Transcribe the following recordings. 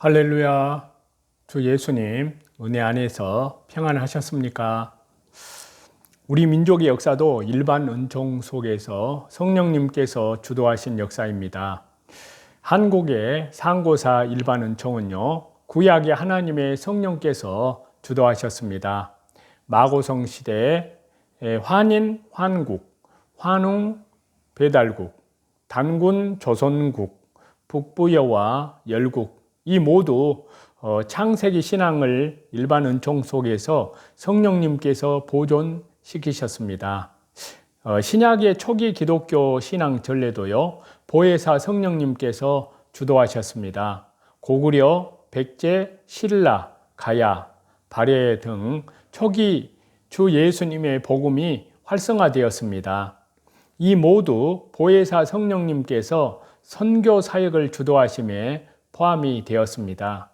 할렐루야. 주 예수님 은혜 안에서 평안하셨습니까? 우리 민족의 역사도 일반 은총 속에서 성령님께서 주도하신 역사입니다. 한국의 상고사 일반 은총은요, 구약의 하나님의 성령께서 주도하셨습니다. 마고성 시대에 환인, 환국, 환웅, 배달국, 단군, 조선국, 북부여와 열국, 이 모두 창세기 신앙을 일반 은총 속에서 성령님께서 보존시키셨습니다. 신약의 초기 기독교 신앙 전례도요, 보혜사 성령님께서 주도하셨습니다. 고구려, 백제, 신라, 가야, 발해 등 초기 주 예수님의 복음이 활성화되었습니다. 이 모두 보혜사 성령님께서 선교 사역을 주도하심에 포함이 되었습니다.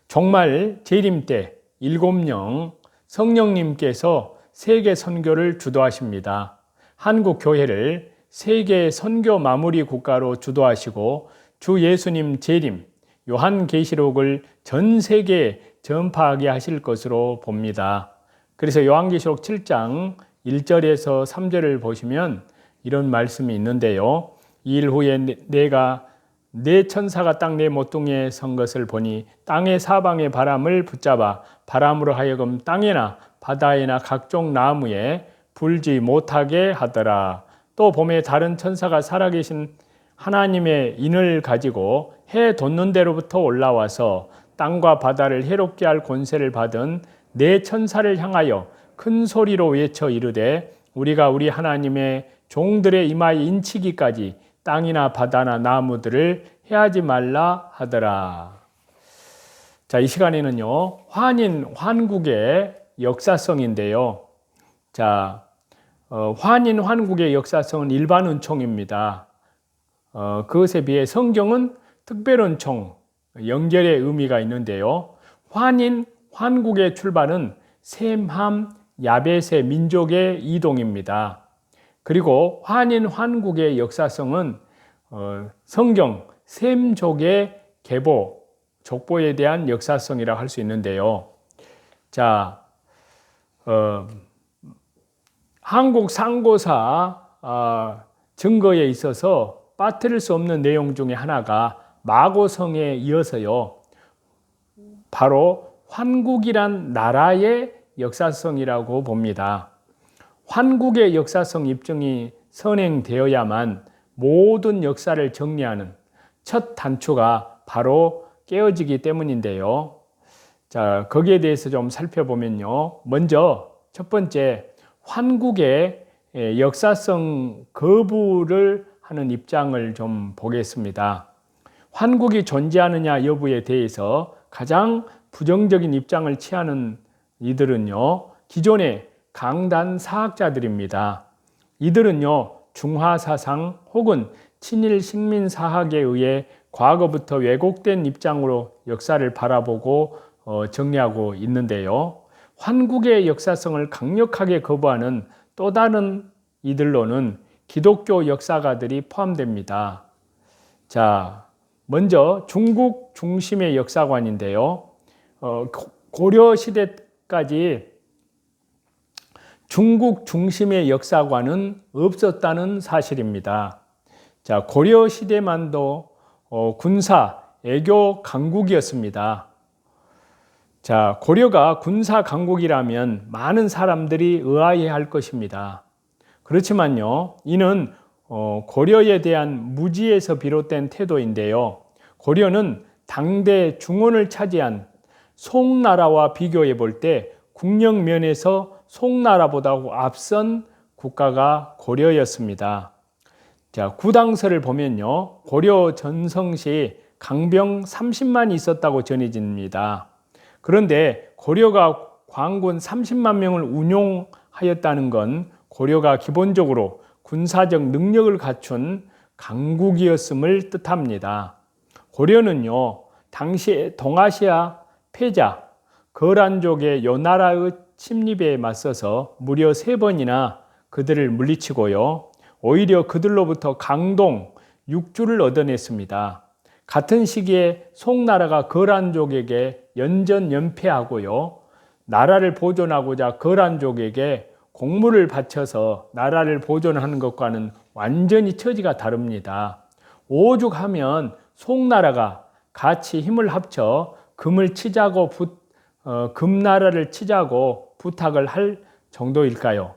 정말 재림 때 7명 성령님께서 세계 선교를 주도하십니다. 한국 교회를 세계 선교 마무리 국가로 주도하시고 주 예수님 재림, 요한계시록을 전 세계에 전파하게 하실 것으로 봅니다. 그래서 요한계시록 7장 1절에서 3절을 보시면 이런 말씀이 있는데요. 이 일 후에 내가 네 천사가 딱 내 모퉁이에 선 것을 보니 땅의 사방의 바람을 붙잡아 바람으로 하여금 땅에나 바다에나 각종 나무에 불지 못하게 하더라. 또 봄에 다른 천사가 살아계신 하나님의 인을 가지고 해 돋는 데로부터 올라와서 땅과 바다를 해롭게 할 권세를 받은 네 천사를 향하여 큰 소리로 외쳐 이르되 우리가 우리 하나님의 종들의 이마에 인치기까지 땅이나 바다나 나무들을 해하지 말라 하더라. 자, 이 시간에는요, 환인, 환국의 역사성인데요. 자, 환인, 환국의 역사성은 일반 은총입니다. 그것에 비해 성경은 특별 은총, 연결의 의미가 있는데요. 환인, 환국의 출발은 셈함, 야벳의 민족의 이동입니다. 그리고 환인, 환국의 역사성은 성경 셈족의 계보, 족보에 대한 역사성이라 할 수 있는데요. 자, 한국 상고사 증거에 있어서 빠뜨릴 수 없는 내용 중에 하나가 마고성에 이어서요, 바로 환국이란 나라의 역사성이라고 봅니다. 환국의 역사성 입증이 선행되어야만 모든 역사를 정리하는 첫 단추가 바로 깨어지기 때문인데요. 자, 거기에 대해서 좀 살펴보면요. 먼저 첫 번째, 환국의 역사성 거부를 하는 입장을 좀 보겠습니다. 환국이 존재하느냐 여부에 대해서 가장 부정적인 입장을 취하는 이들은요, 기존의 강단 사학자들입니다. 이들은요, 중화사상 혹은 친일 식민사학에 의해 과거부터 왜곡된 입장으로 역사를 바라보고 정리하고 있는데요. 환국의 역사성을 강력하게 거부하는 또 다른 이들로는 기독교 역사가들이 포함됩니다. 자, 먼저 중국 중심의 역사관인데요. 고려 시대까지 중국 중심의 역사관은 없었다는 사실입니다. 자, 고려 시대만도 군사, 애교 강국이었습니다. 자, 고려가 군사 강국이라면 많은 사람들이 의아해할 것입니다. 그렇지만요, 이는 고려에 대한 무지에서 비롯된 태도인데요. 고려는 당대 중원을 차지한 송나라와 비교해 볼 때 국력 면에서 송나라보다 앞선 국가가 고려였습니다. 자, 구당서를 보면요, 고려 전성시 강병 30만이 있었다고 전해집니다. 그런데 고려가 관군 30만 명을 운용하였다는 건 고려가 기본적으로 군사적 능력을 갖춘 강국이었음을 뜻합니다. 고려는요, 당시 동아시아 패자, 거란족의 요 나라의 침입에 맞서서 무려 3번이나 그들을 물리치고요, 오히려 그들로부터 강동 6주를 얻어냈습니다. 같은 시기에 송나라가 거란족에게 연전연패하고요. 나라를 보존하고자 거란족에게 공물을 바쳐서 나라를 보존하는 것과는 완전히 처지가 다릅니다. 오죽하면 송나라가 같이 힘을 합쳐 금나라를 치자고 부탁을 할 정도일까요?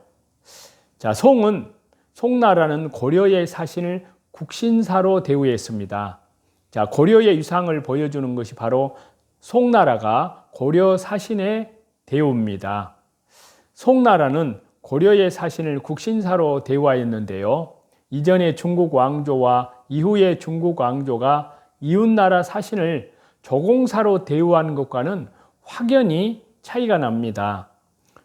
자, 송나라는 고려의 사신을 국신사로 대우했습니다. 자, 고려의 유상을 보여주는 것이 바로 송나라가 고려 사신의 대우입니다. 송나라는 고려의 사신을 국신사로 대우하였는데요. 이전의 중국 왕조와 이후의 중국 왕조가 이웃나라 사신을 조공사로 대우하는 것과는 확연히 차이가 납니다.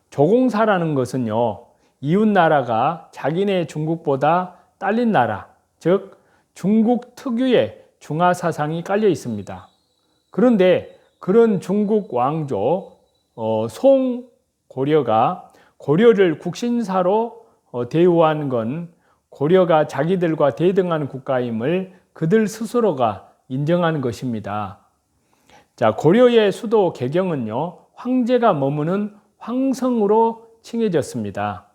조공사라는 것은요, 이웃나라가 자기네 중국보다 딸린 나라, 즉 중국 특유의 중화사상이 깔려 있습니다. 그런데 그런 중국 왕조 송고려가 고려를 국신사로 대우하는 건 고려가 자기들과 대등한 국가임을 그들 스스로가 인정하는 것입니다. 자, 고려의 수도 개경은요, 황제가 머무는 황성으로 칭해졌습니다.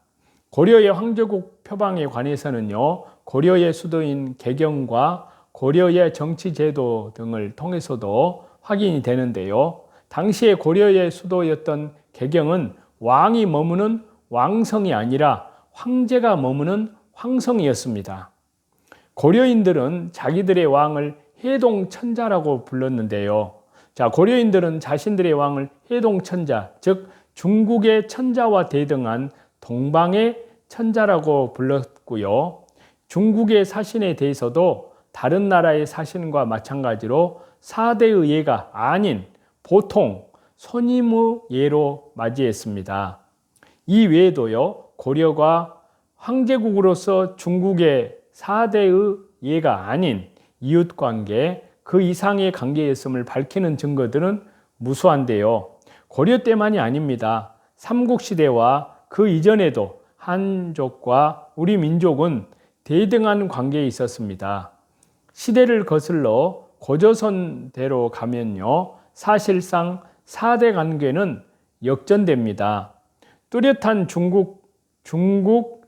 고려의 황제국 표방에 관해서는요, 고려의 수도인 개경과 고려의 정치제도 등을 통해서도 확인이 되는데요. 당시에 고려의 수도였던 개경은 왕이 머무는 왕성이 아니라 황제가 머무는 황성이었습니다. 고려인들은 자기들의 왕을 해동천자라고 불렀는데요. 자, 고려인들은 자신들의 왕을 해동천자, 즉 중국의 천자와 대등한 동방의 천자라고 불렀고요. 중국의 사신에 대해서도 다른 나라의 사신과 마찬가지로 사대의 예가 아닌 보통 손님의 예로 맞이했습니다. 이 외에도요, 고려가 황제국으로서 중국의 사대의 예가 아닌 이웃관계, 그 이상의 관계였음을 밝히는 증거들은 무수한데요. 고려 때만이 아닙니다. 삼국시대와 그 이전에도 한족과 우리 민족은 대등한 관계에 있었습니다. 시대를 거슬러 고조선대로 가면요, 사실상 4대 관계는 역전됩니다. 뚜렷한 중국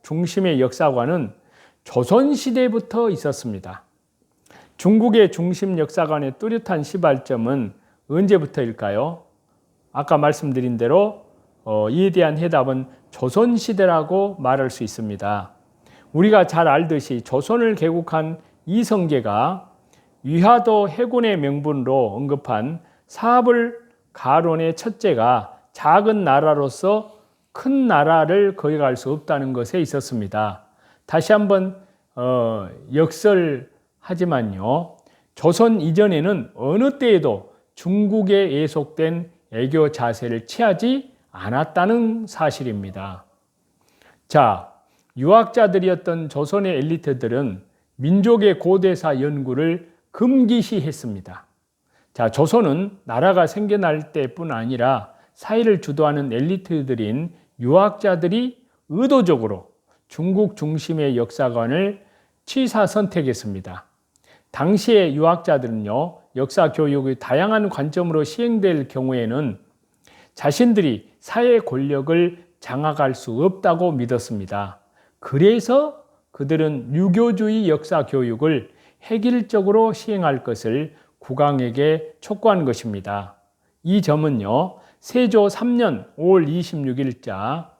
중심의 역사관은 조선시대부터 있었습니다. 중국의 중심 역사관의 뚜렷한 시발점은 언제부터일까요? 아까 말씀드린 대로 이에 대한 해답은 조선시대라고 말할 수 있습니다. 우리가 잘 알듯이 조선을 개국한 이성계가 위화도 해군의 명분으로 언급한 사불 가론의 첫째가 작은 나라로서 큰 나라를 거역할 수 없다는 것에 있었습니다. 다시 한번 역설하지만요, 조선 이전에는 어느 때에도 중국에 예속된 애교 자세를 취하지 않았다는 사실입니다. 자, 유학자들이었던 조선의 엘리트들은 민족의 고대사 연구를 금기시했습니다. 자, 조선은 나라가 생겨날 때뿐 아니라 사회를 주도하는 엘리트들인 유학자들이 의도적으로 중국 중심의 역사관을 취사 선택했습니다. 당시의 유학자들은요, 역사 교육의 다양한 관점으로 시행될 경우에는 자신들이 사회 권력을 장악할 수 없다고 믿었습니다. 그래서 그들은 유교주의 역사 교육을 획일적으로 시행할 것을 국왕에게 촉구한 것입니다. 이 점은요, 세조 3년 5월 26일자,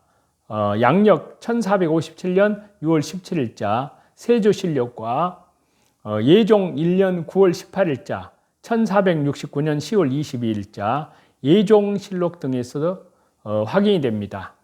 양력 1457년 6월 17일자 세조실록과 예종 1년 9월 18일자, 1469년 10월 22일자 예종실록 등에서 확인이 됩니다.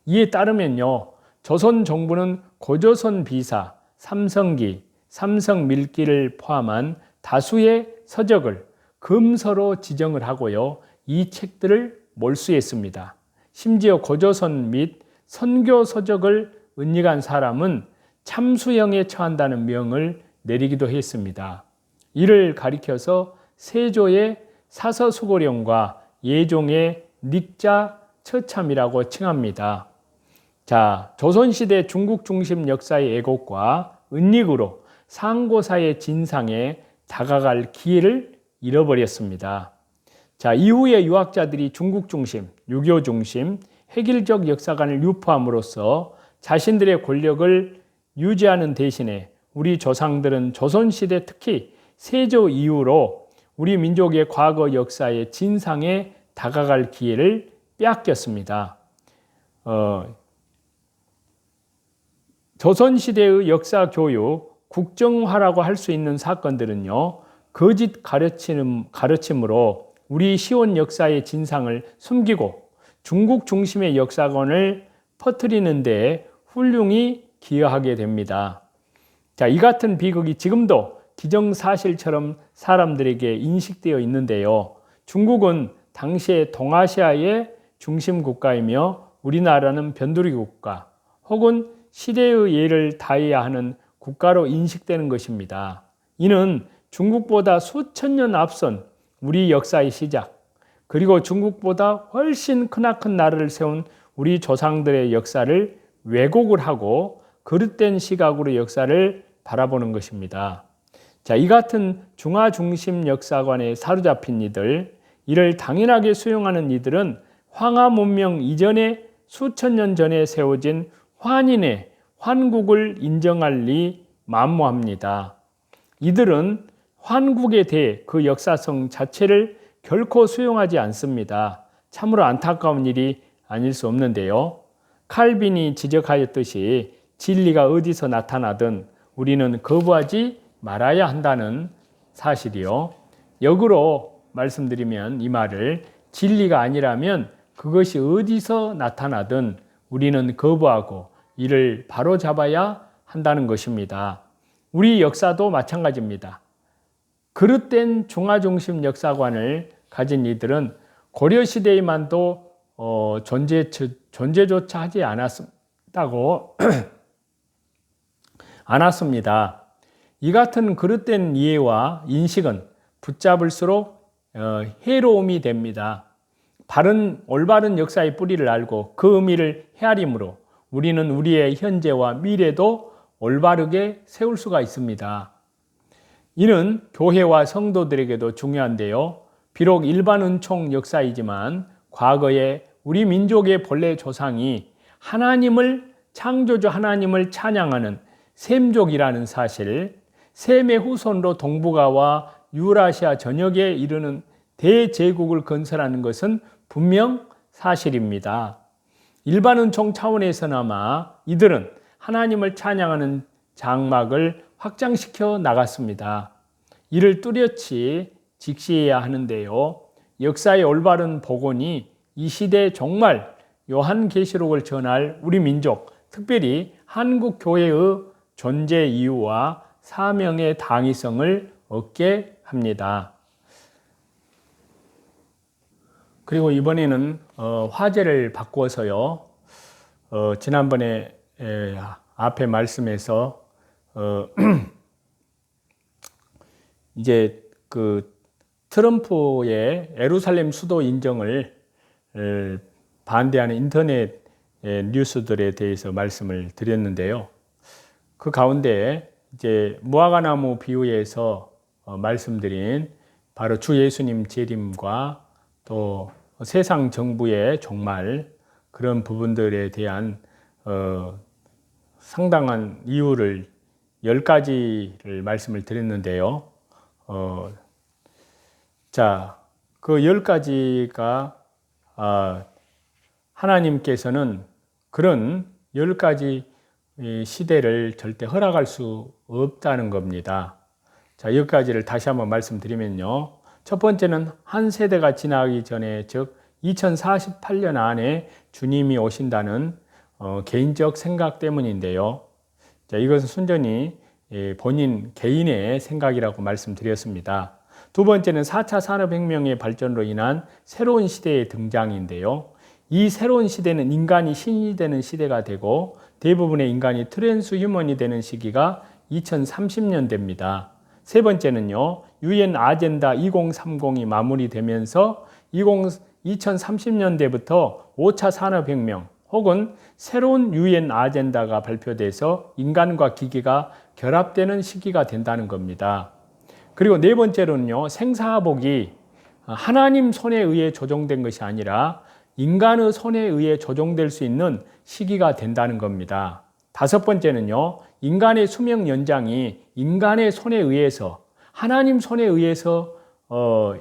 이에 따르면요, 조선 정부는 고조선 비사, 삼성기, 삼성밀기를 포함한 다수의 서적을 금서로 지정을 하고요, 이 책들을 몰수했습니다. 심지어 고조선 및 선교 서적을 은닉한 사람은 참수형에 처한다는 명을 내리기도 했습니다. 이를 가리켜서 세조의 사서수고령과 예종의 닉자 처참이라고 칭합니다. 자, 조선시대 중국 중심 역사의 왜곡과 은닉으로 상고사의 진상에 다가갈 기회를 잃어버렸습니다. 자, 이후에 유학자들이 중국 중심, 유교 중심, 획일적 역사관을 유포함으로써 자신들의 권력을 유지하는 대신에 우리 조상들은 조선시대 특히 세조 이후로 우리 민족의 과거 역사의 진상에 다가갈 기회를 빼앗겼습니다. 조선시대의 역사 교육, 국정화라고 할 수 있는 사건들은요, 거짓 가르침으로 우리 시온 역사의 진상을 숨기고 중국 중심의 역사관을 퍼뜨리는 데 훌륭히 기여하게 됩니다. 자, 이 같은 비극이 지금도 기정사실처럼 사람들에게 인식되어 있는데요. 중국은 당시의 동아시아의 중심 국가이며 우리나라는 변두리 국가 혹은 시대의 예를 다해야 하는 국가로 인식되는 것입니다. 이는 중국보다 수천 년 앞선 우리 역사의 시작, 그리고 중국보다 훨씬 크나큰 나라를 세운 우리 조상들의 역사를 왜곡을 하고 그릇된 시각으로 역사를 바라보는 것입니다. 자, 이 같은 중화중심 역사관에 사로잡힌 이들, 이를 당연하게 수용하는 이들은 황하 문명 이전에 수천 년 전에 세워진 환인의 환국을 인정할 리 만무합니다. 이들은 환국에 대해 그 역사성 자체를 결코 수용하지 않습니다. 참으로 안타까운 일이 아닐 수 없는데요. 칼빈이 지적하였듯이 진리가 어디서 나타나든 우리는 거부하지 말아야 한다는 사실이요. 역으로 말씀드리면 이 말을 진리가 아니라면 그것이 어디서 나타나든 우리는 거부하고 이를 바로잡아야 한다는 것입니다. 우리 역사도 마찬가지입니다. 그릇된 중화중심 역사관을 가진 이들은 고려시대에만도 존재조차 하지 않았습니다. 이 같은 그릇된 이해와 인식은 붙잡을수록 해로움이 됩니다. 올바른 역사의 뿌리를 알고 그 의미를 헤아림으로 우리는 우리의 현재와 미래도 올바르게 세울 수가 있습니다. 이는 교회와 성도들에게도 중요한데요. 비록 일반 은총 역사이지만 과거에 우리 민족의 본래 조상이 창조주 하나님을 찬양하는 셈족이라는 사실, 셈의 후손으로 동북아와 유라시아 전역에 이르는 대제국을 건설하는 것은 분명 사실입니다. 일반 은총 차원에서나마 이들은 하나님을 찬양하는 장막을 확장시켜 나갔습니다. 이를 뚜렷이 직시해야 하는데요. 역사의 올바른 복원이 이 시대에 정말 요한계시록을 전할 우리 민족, 특별히 한국 교회의 존재 이유와 사명의 당위성을 얻게 합니다. 그리고 이번에는 화제를 바꾸어서요. 지난번에 앞에 말씀에서 이제 그 트럼프의 예루살렘 수도 인정을 반대하는 인터넷 뉴스들에 대해서 말씀을 드렸는데요. 그 가운데 이제 무화과나무 비유에서 말씀드린 바로 주 예수님 재림과 또 세상 정부의 종말, 그런 부분들에 대한 상당한 이유를 10가지를 말씀을 드렸는데요. 자, 그 10가지가 하나님께서는 그런 10가지 시대를 절대 허락할 수 없다는 겁니다. 자, 10가지를 다시 한번 말씀드리면요. 첫 번째는 한 세대가 지나기 전에, 즉 2048년 안에 주님이 오신다는 개인적 생각 때문인데요. 자, 이것은 순전히 본인 개인의 생각이라고 말씀드렸습니다. 두 번째는 4차 산업혁명의 발전으로 인한 새로운 시대의 등장인데요. 이 새로운 시대는 인간이 신이 되는 시대가 되고 대부분의 인간이 트랜스 휴먼이 되는 시기가 2030년대입니다. 세 번째는요, UN 아젠다 2030이 마무리되면서 2030년대부터 5차 산업혁명 혹은 새로운 UN 아젠다가 발표돼서 인간과 기계가 결합되는 시기가 된다는 겁니다. 그리고 네 번째로는요, 생사복이 하나님 손에 의해 조정된 것이 아니라 인간의 손에 의해 조정될 수 있는 시기가 된다는 겁니다. 다섯 번째는요, 인간의 수명 연장이 인간의 손에 의해서, 하나님 손에 의해서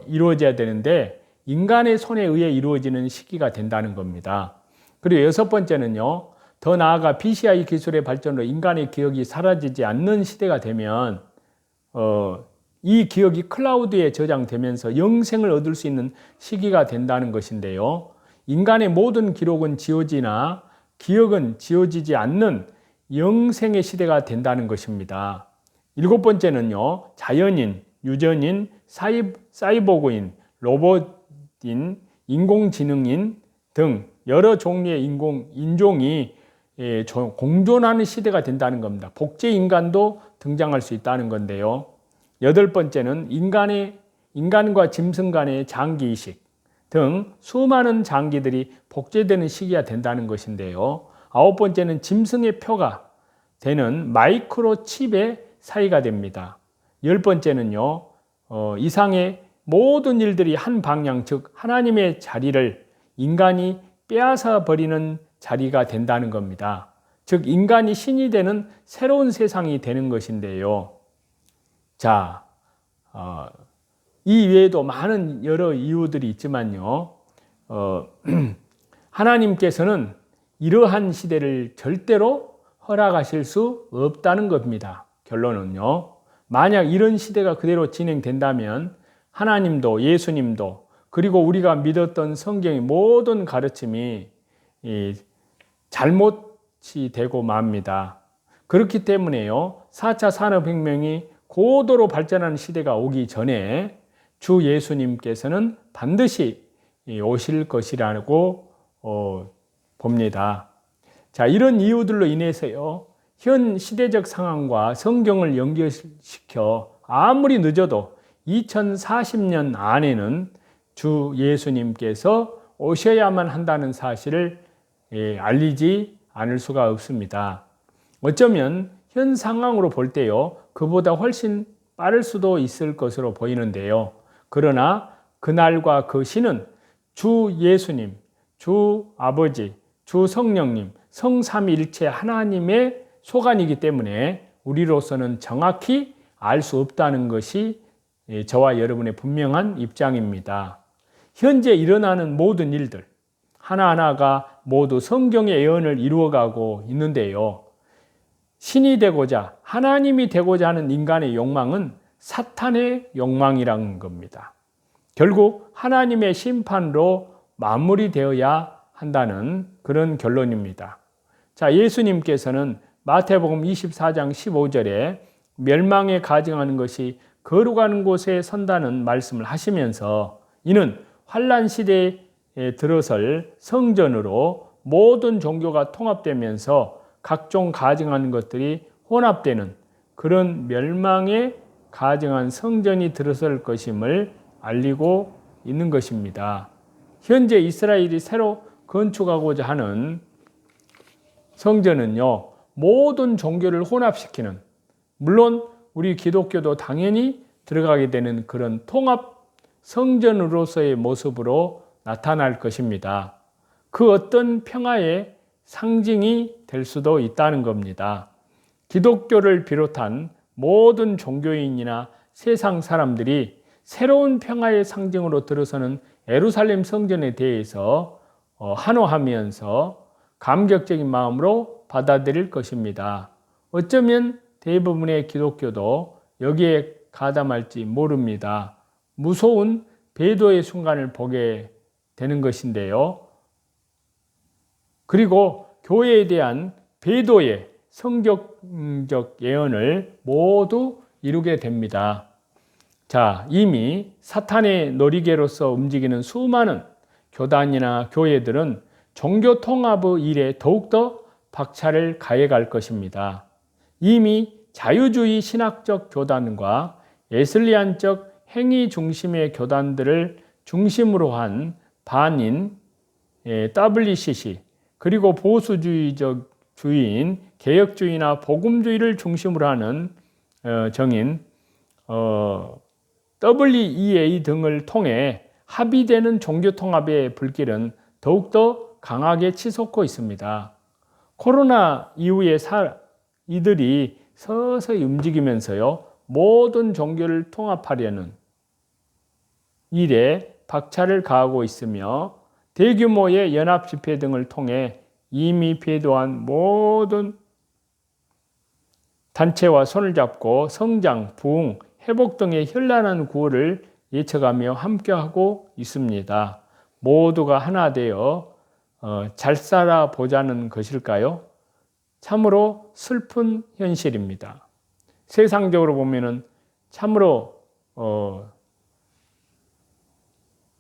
이루어져야 되는데 인간의 손에 의해 이루어지는 시기가 된다는 겁니다. 그리고 여섯 번째는요, 더 나아가 BCI 기술의 발전으로 인간의 기억이 사라지지 않는 시대가 되면 이 기억이 클라우드에 저장되면서 영생을 얻을 수 있는 시기가 된다는 것인데요. 인간의 모든 기록은 지워지나 기억은 지워지지 않는 영생의 시대가 된다는 것입니다. 일곱 번째는요, 자연인, 유전인, 사이보그인, 로봇인, 인공지능인 등 여러 종류의 인종이 공존하는 시대가 된다는 겁니다. 복제 인간도 등장할 수 있다는 건데요. 여덟 번째는 인간과 짐승 간의 장기 이식 등 수많은 장기들이 복제되는 시기가 된다는 것인데요. 아홉 번째는 짐승의 표가 되는 마이크로칩의 사이가 됩니다. 열 번째는요, 이상의 모든 일들이 한 방향, 즉 하나님의 자리를 인간이 빼앗아 버리는 자리가 된다는 겁니다. 즉 인간이 신이 되는 새로운 세상이 되는 것인데요. 자, 이 외에도 많은 여러 이유들이 있지만요, 하나님께서는 이러한 시대를 절대로 허락하실 수 없다는 겁니다. 결론은요, 만약 이런 시대가 그대로 진행된다면 하나님도 예수님도 그리고 우리가 믿었던 성경의 모든 가르침이 잘못이 되고 맙니다. 그렇기 때문에요, 4차 산업혁명이 고도로 발전하는 시대가 오기 전에 주 예수님께서는 반드시 오실 것이라고 봅니다. 자, 이런 이유들로 인해서요, 현 시대적 상황과 성경을 연결시켜 아무리 늦어도 2040년 안에는 주 예수님께서 오셔야만 한다는 사실을 알리지 않을 수가 없습니다. 어쩌면 현 상황으로 볼 때요, 그보다 훨씬 빠를 수도 있을 것으로 보이는데요. 그러나 그날과 그 시는 주 예수님, 주 아버지, 주 성령님, 성삼위일체 하나님의 소관이기 때문에 우리로서는 정확히 알 수 없다는 것이 저와 여러분의 분명한 입장입니다. 현재 일어나는 모든 일들 하나하나가 모두 성경의 예언을 이루어가고 있는데요. 신이 되고자 하나님이 되고자 하는 인간의 욕망은 사탄의 욕망이라는 겁니다. 결국 하나님의 심판으로 마무리되어야 한다는 그런 결론입니다. 자, 예수님께서는 마태복음 24장 15절에 멸망에 가증하는 것이 거룩한 곳에 선다는 말씀을 하시면서 이는 환난 시대에 들어설 성전으로 모든 종교가 통합되면서 각종 가증하는 것들이 혼합되는 그런 멸망에 가증한 성전이 들어설 것임을 알리고 있는 것입니다. 현재 이스라엘이 새로 건축하고자 하는 성전은요, 모든 종교를 혼합시키는, 물론 우리 기독교도 당연히 들어가게 되는 그런 통합 성전으로서의 모습으로 나타날 것입니다. 그 어떤 평화의 상징이 될 수도 있다는 겁니다. 기독교를 비롯한 모든 종교인이나 세상 사람들이 새로운 평화의 상징으로 들어서는 예루살렘 성전에 대해서 환호하면서 감격적인 마음으로 받아들일 것입니다. 어쩌면 대부분의 기독교도 여기에 가담할지 모릅니다. 무서운 배도의 순간을 보게 되는 것인데요. 그리고 교회에 대한 배도의 성경적 예언을 모두 이루게 됩니다. 자, 이미 사탄의 놀이개로서 움직이는 수많은 교단이나 교회들은 종교 통합의 일에 더욱더 박차를 가해갈 것입니다. 이미 자유주의 신학적 교단과 예슬리안적 행위 중심의 교단들을 중심으로 한 반인 WCC 그리고 보수주의적 주의인 개혁주의나 복음주의를 중심으로 하는 정인 WEA 등을 통해 합의되는 종교통합의 불길은 더욱더 강하게 치솟고 있습니다. 코로나 이후에 이들이 서서히 움직이면서요, 모든 종교를 통합하려는 일에 박차를 가하고 있으며 대규모의 연합 집회 등을 통해 이미 배도한 모든 단체와 손을 잡고 성장, 부흥, 회복 등의 현란한 구호를 예측하며 함께하고 있습니다. 모두가 하나 되어 잘 살아보자는 것일까요? 참으로 슬픈 현실입니다. 세상적으로 보면은 참으로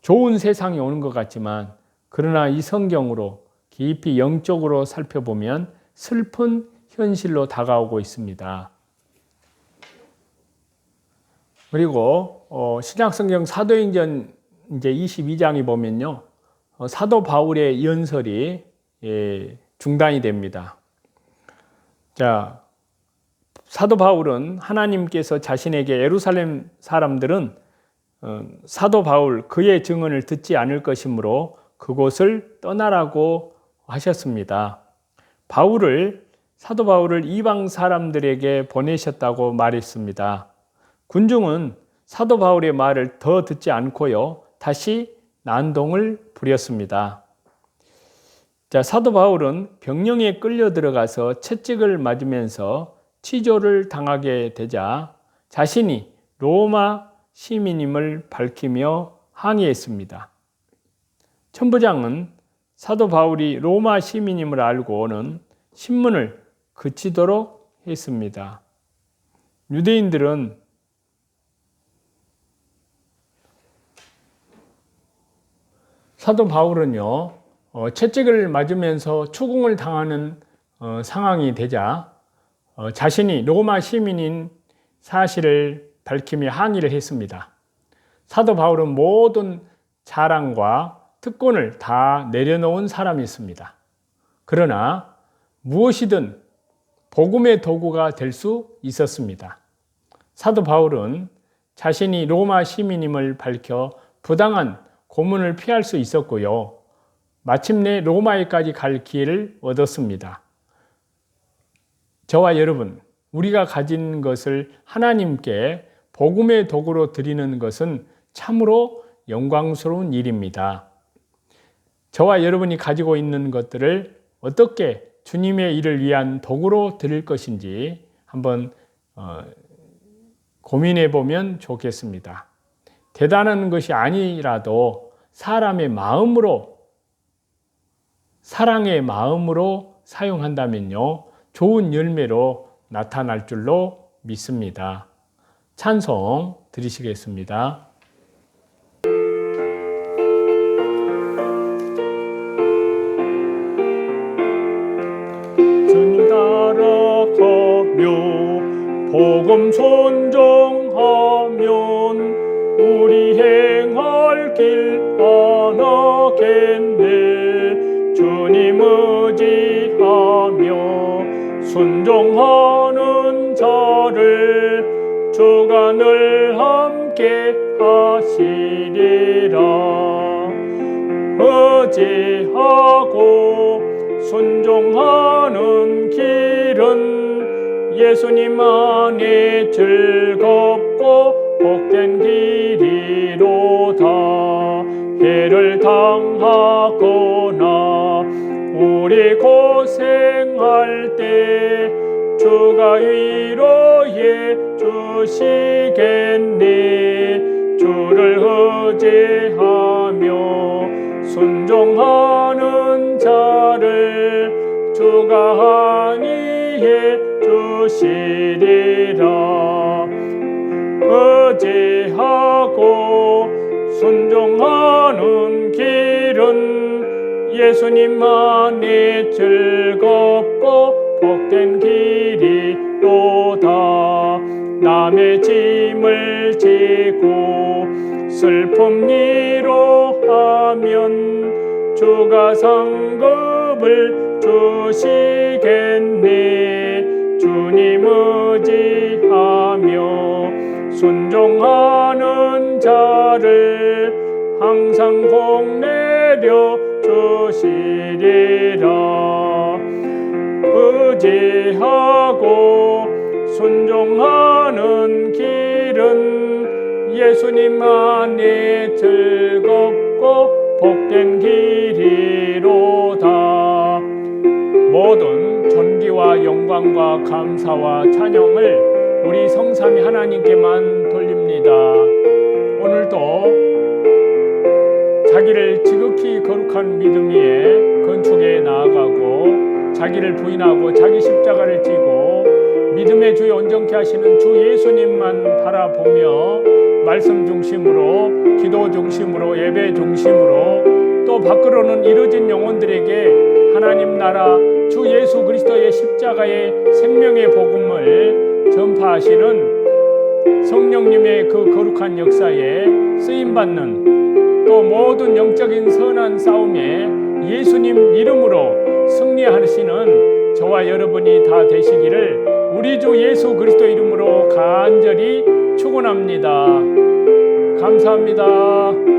좋은 세상이 오는 것 같지만, 그러나 이 성경으로 깊이 영적으로 살펴보면 슬픈 현실로 다가오고 있습니다. 그리고 신약성경 사도행전 이제 22장이 보면요, 사도 바울의 연설이 중단이 됩니다. 자, 사도 바울은 하나님께서 자신에게 예루살렘 사람들은 사도 바울 그의 증언을 듣지 않을 것이므로 그곳을 떠나라고 하셨습니다. 사도 바울을 이방 사람들에게 보내셨다고 말했습니다. 군중은 사도 바울의 말을 더 듣지 않고요, 다시 난동을 부렸습니다. 자, 사도 바울은 병령에 끌려 들어가서 채찍을 맞으면서 치조를 당하게 되자 자신이 로마 시민임을 밝히며 항의했습니다. 천부장은 사도 바울이 로마 시민임을 알고는 신문을 그치도록 했습니다. 유대인들은 사도 바울은요, 채찍을 맞으면서 추궁을 당하는 상황이 되자 자신이 로마 시민인 사실을 밝히며 항의를 했습니다. 사도 바울은 모든 자랑과 특권을 다 내려놓은 사람이었습니다. 그러나 무엇이든 복음의 도구가 될 수 있었습니다. 사도 바울은 자신이 로마 시민임을 밝혀 부당한 고문을 피할 수 있었고요, 마침내 로마에까지 갈 기회를 얻었습니다. 저와 여러분, 우리가 가진 것을 하나님께 복음의 도구로 드리는 것은 참으로 영광스러운 일입니다. 저와 여러분이 가지고 있는 것들을 어떻게 주님의 일을 위한 도구로 드릴 것인지 한번 고민해 보면 좋겠습니다. 대단한 것이 아니라도 사람의 마음으로, 사랑의 마음으로 사용한다면요, 좋은 열매로 나타날 줄로 믿습니다. 찬송 드리시겠습니다. 주님 따라가며 복음 순종하면 우리 행할 길 안하겠네. 주님 의지하며 순종하는 자를 주가 늘 함께 하시리라. 의지하고 순종하는 길은 예수님 안에 즐겁고 복된 길이로다. 해를 당하거나 우리 고생할 때 주가 위로해 주시겠네. 주를 의지하며 순종하는 자를 주가 안위해 주시리라. 의지하고 순종하는 길은 예수님 안에 즐겁고 복된 길이로다. 남의 짐을 지고 슬픔 위로하면 주가 상급을 주시겠네. 주님 의지하며 순종하는 자를 항상 복 내려 주시리라. 의지하고 순종하는 길은 예수님만이 즐겁고 복된 길이로다. 모든 존귀와 영광과 감사와 찬양을 우리 성삼위 하나님께만 돌립니다. 오늘도 자기를 지극히 거룩한 믿음 위에 건축에 나아가고 자기를 부인하고 자기 십자가를 지고 믿음의 주에 온전케 하시는 주 예수님만 바라보며 말씀 중심으로, 기도 중심으로, 예배 중심으로, 또 밖으로는 이루어진 영혼들에게 하나님 나라 주 예수 그리스도의 십자가의 생명의 복음을 전파하시는 성령님의 그 거룩한 역사에 쓰임받는, 또 모든 영적인 선한 싸움에 예수님 이름으로 승리하시는 저와 여러분이 다 되시기를 우리 주 예수 그리스도 이름으로 간절히 축원합니다. 감사합니다.